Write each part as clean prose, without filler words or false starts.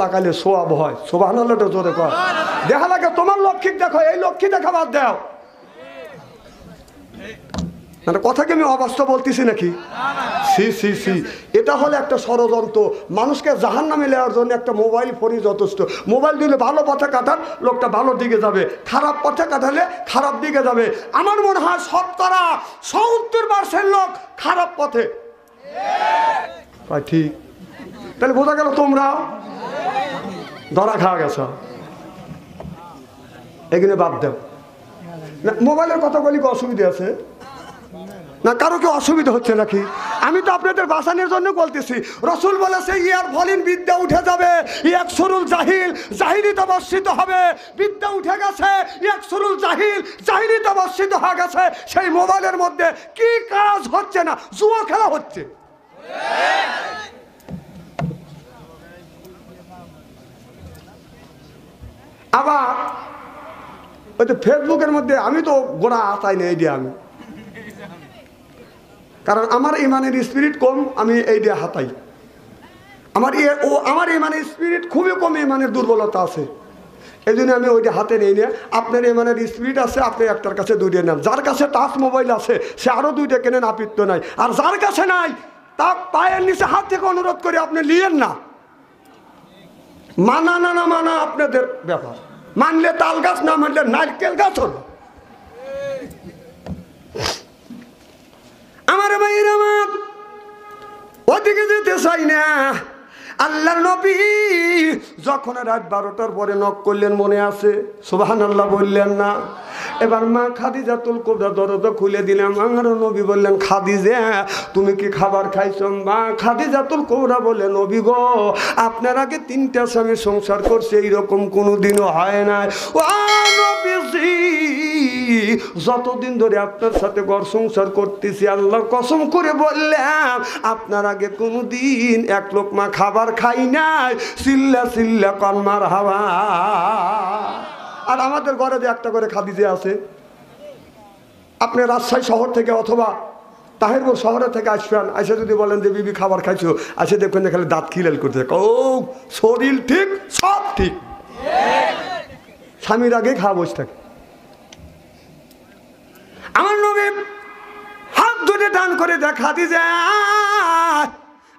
তাকালে সোয়াব হয়। সুবহানাল্লাহটা জোরে কর। দেখা লাগে তোমার লক্ষ্মী দেখো, এই লক্ষ্মী দেখা বাদ দাও। মানে কথা কি আমি অবাস্তব বলতেছি নাকি? সি সি সি, এটা হলো একটা ষড়যন্ত্র। মানুষকে জাহান্নামে নেওয়ার জন্য একটা মোবাইল ফোনই যথেষ্ট। মোবাইল দিলে ভালো পথে কাটান, লোকটা ভালো দিকে যাবে। খারাপ পথে কাটালে খারাপ দিকে যাবে। আমার মনে হয় শতকরা ৭০% লোক খারাপ পথে। ঠিক, তাহলে বোঝা গেল তোমরা ধরা খাওয়া গেছ। এগুলো বাদ দাও। না মোবাইলের কথা বলি কি অসুবিধা আছে না? কারো কি অসুবিধা হচ্ছে নাকি? আমি তো আপনাদের বাঁচানোর জন্য বলতেছি। রসুল বলেছে ইয়ার ফলিন বিদ্যা উঠে যাবে, এক সুরুল জাহিল, জাহিলিতে বর্ষিত হবে। বিদ্যা উঠে গেছে, এক সুরুল জাহিল, জাহিলিতে বর্ষিত হয়ে গেছে। সেই মোবাইলের মধ্যে কি কাজ হচ্ছে না? জুয়া খেলা হচ্ছে। আবার ওই তো ফেসবুকের মধ্যে আমি তো গোড়া আতাই না, এই দিয়ে আমি, কারণ আমার ইমানের স্পিরিট কম, আমি এই দিয়ে হাতাই। আমার ইমানের স্পিরিট খুবই কম, ইমানের দুর্বলতা আছে, এই জন্য আমি ওইটা হাতে নেই না। আপনার ইমানের স্পিরিট আছে, আপনি একটার কাছে দুইটা নেন। যার কাছে টাচ মোবাইল আছে সে আরো দুইটা কেনেন, আপত্তি নাই। আর যার কাছে নাই তার পায়ের নিচে হাত থেকে অনুরোধ করে আপনি নিয়েন না। মানা না না মানা আপনাদের ব্যাপার। মানলে তাল গাছ, না মানলে নারকেল গাছ হলো। আমার ভাইয়ের আমার ওদিকে যেতে চাই না। আল্লাহর নবী যখন রাত 12টার পরে নক করলেন, মনে আছে? সুবহানাল্লাহ বললেন না? এবার মা খাদিজাতুল কুবরা দরজা খুলে দিলেন। আমার নবী বললেন, খাদিজা তুমি কি খাবার খাইছো? মা খাদিজাতুল কুবরা বলে, নবী গো আপনার আগে 3টা স্বামী সংসার করছে, এইরকম কোনোদিনও হয় না। ও নবীজি, যতদিন ধরে আপনার সাথে ঘর সংসার করতেছি, আল্লাহর কসম করে বললাম আপনার আগে কোনোদিন এক লোকমা খাবার খাই নাই। চিল্লা চিল্লা কলমার হাওয়া। আর আমাদের ঘরে যে একটা করে খাদিজা আছে, আপনি রাজশাহী শহর থেকে অথবা তাহিরপুর শহরে থেকে আসবেন, এসে যদি বলেন যে বিবি খাবার খাইছো, আসে দেখবেন যে খালি দাঁত খিলাল করতে, ও শরীর ঠিক, সব ঠিক। স্বামীর আগে খাওয়া বসে থাকে। আমার নবী হাত ধরে দান করে দেখা দিছে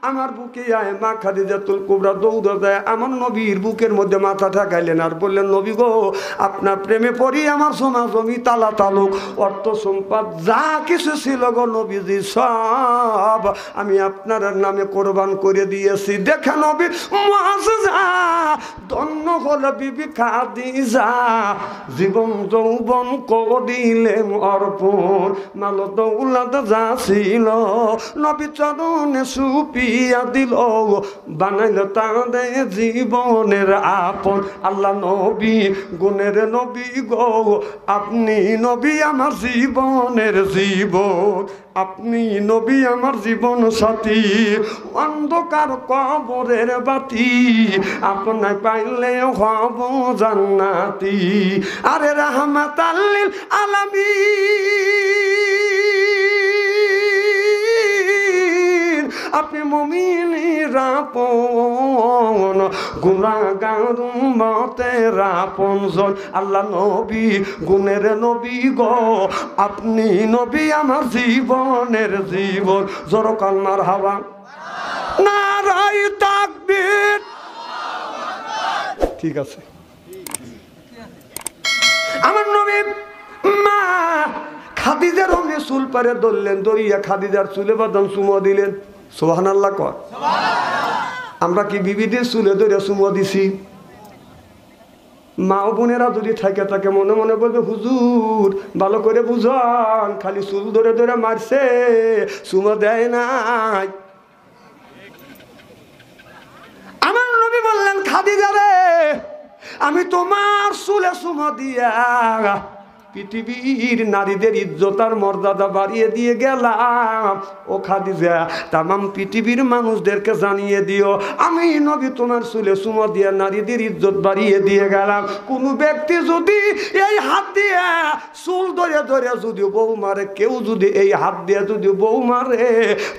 আমার বুকে আয়। মা খাদিজাতুল কুবরা দৌড়া যায়, আমার নবীর বুকের মধ্যে মাথা ঠাকাইলেন আর বললেন, নবী গো আপনার প্রেমে পড়ি আমার সোনা জমি তালা তালুক অর্থ সম্পদ যা কিছু ছিল গো নবীজি সব আমি আপনার নামে কোরবান করে দিয়েছি। দেখে নবী মুআজ্জা, ধন্য হল বিবি খাদিজা, জীবন যৌবন করিলেন অর্পণ, মাল দৌলত যা ছিল নবী চরণে সুপি দিল, বানাইল তাদের জীবনের আপন। আল্লাহ নবী গুণের নবী গো, আপনি নবী আমার জীবনের জীবন, আপনি নবী আমার জীবন সাথী, অন্ধকার কবরের বাতি আপনায় পাইলে হব জান্নাতি। আরে রাহমাতাল লিল আলামিন, আপনি মুমিনের আপন, গুনাহগার উম্মতের আপনজন। আল্লাহ নবী গুণের নবী গো, আপনি নবী আমার জীবনের জীবন। জোরে কান্নার হাওয়া, নারায়ে তাকবীর। ঠিক আছে। আমার নবী মা খাদিজার রঙে চুল পারে ধরলেন, দরিয়া খাদিজার চুলে বাদাম চুমো দিলেন। সুবহানাল্লাহ কর। আমরা কি বিবিদের চুলে ধরে চুমো দিছি? মা বোনেরা যদি থাকে তাকে মনে মনে বলবে, হুজুর ভালো করে বুঝান, খালি চুল ধরে ধরে মারছে, চুমো দেয় নাই। আমার নবী বললেন, খাদিজা রে আমি তোমার চুলে চুমো দিয়া পৃথিবীর নারীদের ইজ্জত আর মর্যাদা বাড়িয়ে দিয়ে গেলাম। ও খাদিজা, তামাম পৃথিবীর মানুষদেরকে জানিয়ে দিও আমি নবী তোমার চুলে চুমো দিয়ে নারীদের ইজ্জত বাড়িয়ে দিয়ে গেলাম। কোন ব্যক্তি যদি এই হাত দিয়ে চুল ধরে ধরে যদি বউ মারে, কেউ যদি এই হাত দিয়ে যদি বউ মারে,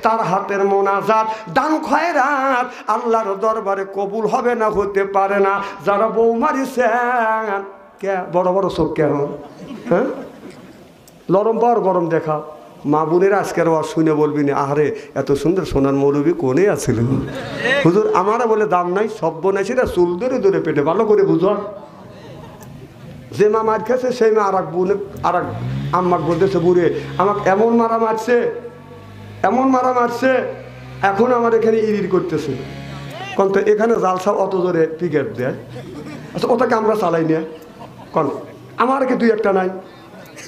তার হাতের মোনাজাত দান খয়রাত আল্লাহর দরবারে কবুল হবে না, হতে পারে না। যারা বউ মারিছেন কে বড় বড় চোখ কেন, হ্যাঁ লরম পাওয়ার গরম দেখা। মা বোনের আজকের ওয়াজ শুনে বলবি না, আরে এত সুন্দর সোনার মৌলবী কোনে আছিল হুজুর, আমারা বলে দাম নাই, সভ্য নাই, সেটা চুল ধরে ধরে পেটে ভালো করে বুঝো। যে মা মার খেয়েছে সেই মা আর এক বোনে আর এক আম্মাকে বলতেছে, বুড়ে আমাকে এমন মারা মারছে, এমন মারা মারছে, এখন আমার এখানে ইরির করতেছে। কন তো এখানে জালসা অত জোরে পিকেট দেয়, আচ্ছা ওটাকে আমরা চালাই না, কন আমার কি দুই একটা নাই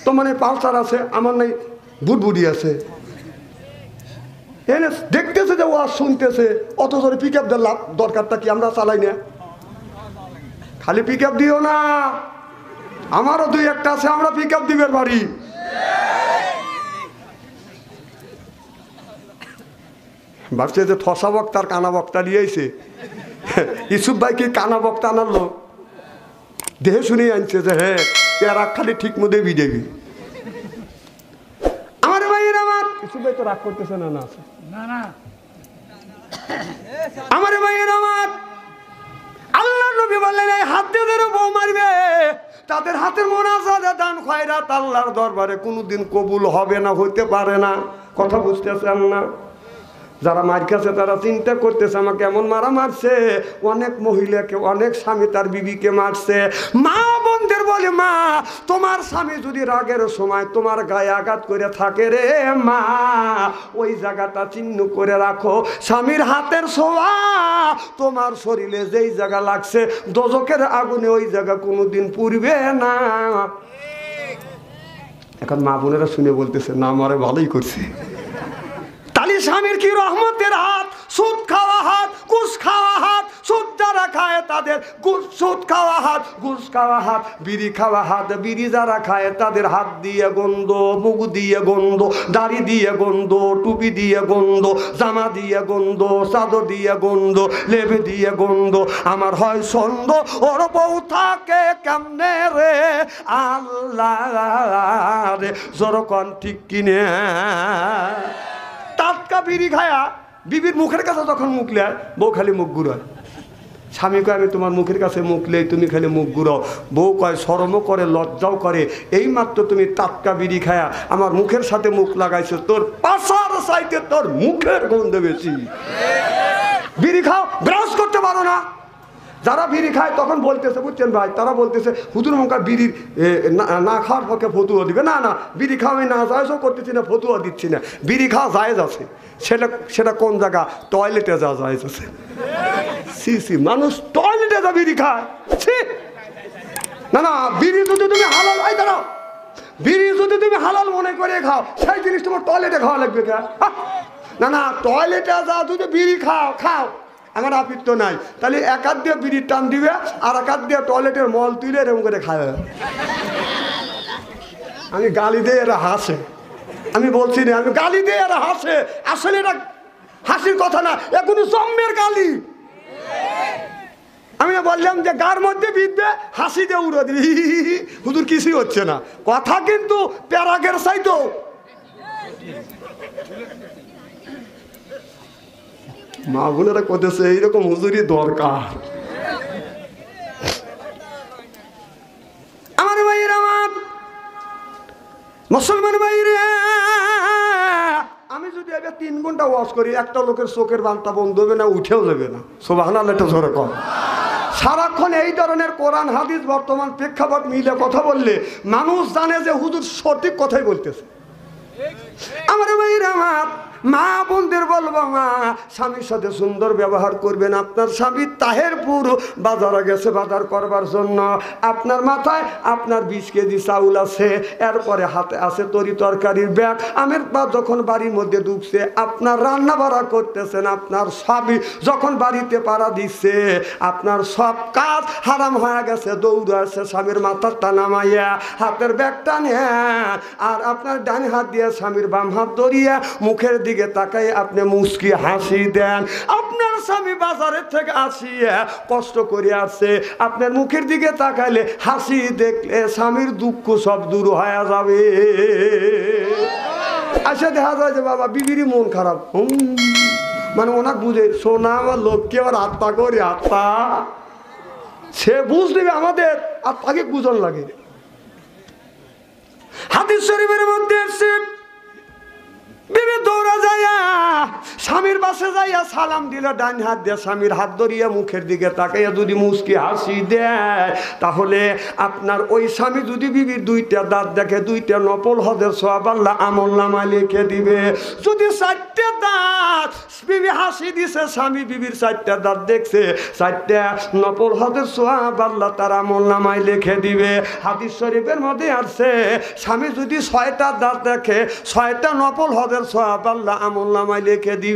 তো, মানে পালসার আছে, আমার নাই বুটবুডি আছে, এনে দেখতেছে যে ওয়াজ শুনতেছে, অত জোরে পিক আপ দেওয়ার দরকারটা কি, আমরা চালাই না। খালি পিক আপ দিও না, আমারও দুই একটা আছে, আমরা পিক আপ দিবের বাড়ি। ভাবছে যে ঠসা বক্তা আর কানা বক্তা নিয়েছে, ইসুফ ভাই কি কানা বক্তা আনালো, দেহে শুনেই আনছে যে হ্যাঁ রাগ খালি ঠিক মতো বিদেবি। আমার ভাইয়ের আমার ইসুফ ভাই তো রাগ করতেছে না, না না আমার ভাইয়ের আমার আল্লাহ নবী বললেন এই হাত দিয়ে ধরে বউ মারবে, তাদের হাতের মোনাজাত দান খয়রাত আল্লাহর দরবারে কোনোদিন কবুল হবে না, হইতে পারে না। কথা বুঝতেছেন না? যারা মার খাচ্ছে তারা চিন্তা করতেছে আমাকে এমন মারা মারছে। অনেক মহিলাকে, অনেক স্বামী তার বিবিকে মারছে। মা বোনদের বলে, মা তোমার স্বামী যদি রাগের সময় তোমার গায়ে আঘাত করে থাকে রে মা, ওই জায়গাটা চিহ্ন করে রাখো, স্বামীর হাতের ছোঁয়া তোমার শরীরে যেই জায়গা লাগছে দোজখের আগুনে ওই জায়গা কোনোদিন পুড়বে না। এখন মা বোনেরা শুনে বলতেছে, না আমারে ভালোই করছে। তালি স্বামীর কি রহমতের হাত, সুদ খাওয়া হাত, ঘুষ খাওয়া হাত, সুদ যারা খায় তাদের সুদ খাওয়া হাত, ঘুষ খাওয়া হাত, বিড়ি খাওয়া হাত, বিড়ি যারা খায় তাদের হাত দিয়ে গন্ধ, মুখ দিয়ে গন্ধ, দাড়ি দিয়ে গন্ধ, টুপি দিয়ে গন্ধ, জামা দিয়ে গন্ধ, চাদর দিয়ে গন্ধ, লেবে দিয়ে গন্ধ। আমার হয় সন্দ ওর বউ থাকে কেমনে রে আল্লাহ রে, জোরকন ঠিক কিনে। টাটকা বিড়ি খায়া বিবির মুখের কাছে যখন মুখলে বউ খালি মুখ ঘুরায়। স্বামী কয় আমি তোমার মুখের কাছে মুখলে তুমি খালি মুখ ঘুরাও। বউ কয় শরমও করে, লজ্জাও করে, এই মাত্র তুমি টাটকা বিড়ি খায়া আমার মুখের সাথে মুখ লাগাইছো, তোর পাশার চাইতে তোর মুখের গন্ধ বেশি। বিড়ি খাও, ব্রাশ করতে পারো না। যারা বিড়ি খায় তখন বলতেছে, বুঝছেন ভাই, তারা বলতেছে হুজুর মুখা বিড়ির না খাওয়ার পক্ষে ফতুয়া দিবে। না না, বিড়ি খাওয়া আমি না জায়েজও করতেছি না, ফতুয়া দিচ্ছি না। বিড়ি খাওয়া জায়েজ আছে, সেটা কোন জায়গা, টয়লেটে যা জায়েজ আছে। সি সি, মানুষ টয়লেটে যা বিড়ি খায়। না না, বিড়ি যদি তুমি হালাল, আই দাঁড়াও, বিড়ি যদি তুমি হালাল মনে করে খাও, সেই জিনিস তোমার টয়লেটে খাওয়া লাগবে কে? না না, টয়লেটে যা যদি বিড়ি খাও, খাও, আমার আপিত্ত নাই। তাহলে এক হাত দিয়ে বিড়ির টান দিবে আর এক হাত দিয়ে টয়লেটের মল তুলে এরকম করে খাবে। আমি গালি দিয়ে এরা হাসে, আমি বলছি না, আমি গালি দিয়ে এরা হাসে। আসলে এটা হাসির কথা না, এখন জম্মের গালি। আমি বললাম যে গার মধ্যে বিধবে, হাসি দিয়ে উড়ে দিবি, হুজুর কিছুই হচ্ছে না। কথা কিন্তু প্যারাগের চাইতো। মা বোনেরা করতেছে এইরকম হুজুরি দরকার। আমার ভাইয়ের, আমার মুসলমান ভাইরে, আমি যদি আগে 3 ঘন্টা ওয়াজ করি, একটা লোকের চোখের বান্তা বন্ধ হবে না, উঠেও যাবে না। সুবহানাল্লাহ, এটা জোরে কর। সারাক্ষণ এই ধরনের কোরআন হাদিস বর্তমান প্রেক্ষাপট মিলে কথা বললে মানুষ জানে যে হুজুর সঠিক কথাই বলতেছে। আমার ভাইয়ের, আমার মা বোনদের বলবো, মা স্বামীর সাথে সুন্দর ব্যবহার করবেন। আপনার স্বামী তাহেরপুর বাজারে গেছে বাজার করবার জন্য, আপনার মাথায় আপনার 20 কেজি চাউল আছে, এরপরে হাতে আছে তরি তরকারির ব্যাগ। আমের বা যখন বাড়ির মধ্যে ঢুকছে, আপনার রান্না বাড়া করতেছেন, আপনার স্বামী যখন বাড়িতে পাড়া দিচ্ছে, আপনার সব কাজ হারাম হয়ে গেছে, দৌড়ে আসছে স্বামীর মাথাটা নামাইয়া হাতের ব্যাগটা নিয়ে, আর আপনার ডান হাত দিয়ে স্বামীর বাম হাত ধরিয়া মুখের দিকে তাকাই আপনি মুচকি হাসি দেন। আপনার স্বামী বাজারের থেকে আসিয়া কষ্ট করে আসছে, আপনার মুখের দিকে তাকাইলে হাসি দেখলে স্বামীর দুঃখ সব দূর হয়ে যাবে। আচ্ছা দেখা যায় যে বাবা বিবিরই মন খারাপ, মানে ওনাকে বুঝে সোনা আমার লোককে আবার আত্মা করে আত্মা, সে বুঝ দেবে আমাদের আত্মাকে বুঝন লাগে। হাদিস শরীফের মধ্যে এসে বিবি দৌড়া যাইয়া স্বামীর পাশে যাইয়া সালাম দিল, ডান হাত দিয়ে স্বামীর হাত ধরিয়া মুখের দিকে তাকাইয়া যদি মুচকি হাসি দেয়, তাহলে আপনার ওই স্বামী যদি বিবির 2টা দাঁত দেখে, 2টা নফল হজের সওয়াব আল্লাহ আমলনামায় লিখে দিবে। যদি 4টে দাঁত বিবি হাসি দিছে, স্বামী বিবির 4টে দাঁত দেখছে, 4টে নফল হজের সওয়াব আল্লাহ তার আমলনামায় লিখে দিবে। হাদিস শরীফের মধ্যে আছে, স্বামী যদি 6টা দাঁত দেখে, 6টা নফল হজের সওয়াব আল্লাহ আমলনামায় লিখে দিবে।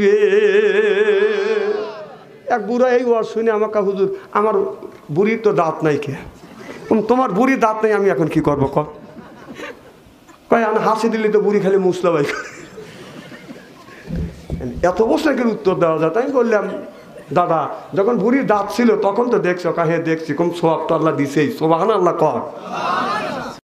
এক বুড়া এই ওয়াজ শুনে আমাকে, হুজুর আমার বুড়ির তো দাঁত নাই। কে তোমার বুড়ির দাঁত নেই, আমি এখন কি করবো? কয় আমি হাসি দিলে তো বুড়ি খালি মুসলা ভাই। এত বছরের উত্তর দেওয়া যায়। তাই বললাম, দাদা যখন বুড়ির দাঁত ছিল তখন তো দেখছো? কাহে দেখছি, কম সোয়াব তো আল্লাহ দিছেই, সুবহানাল্লাহ কর।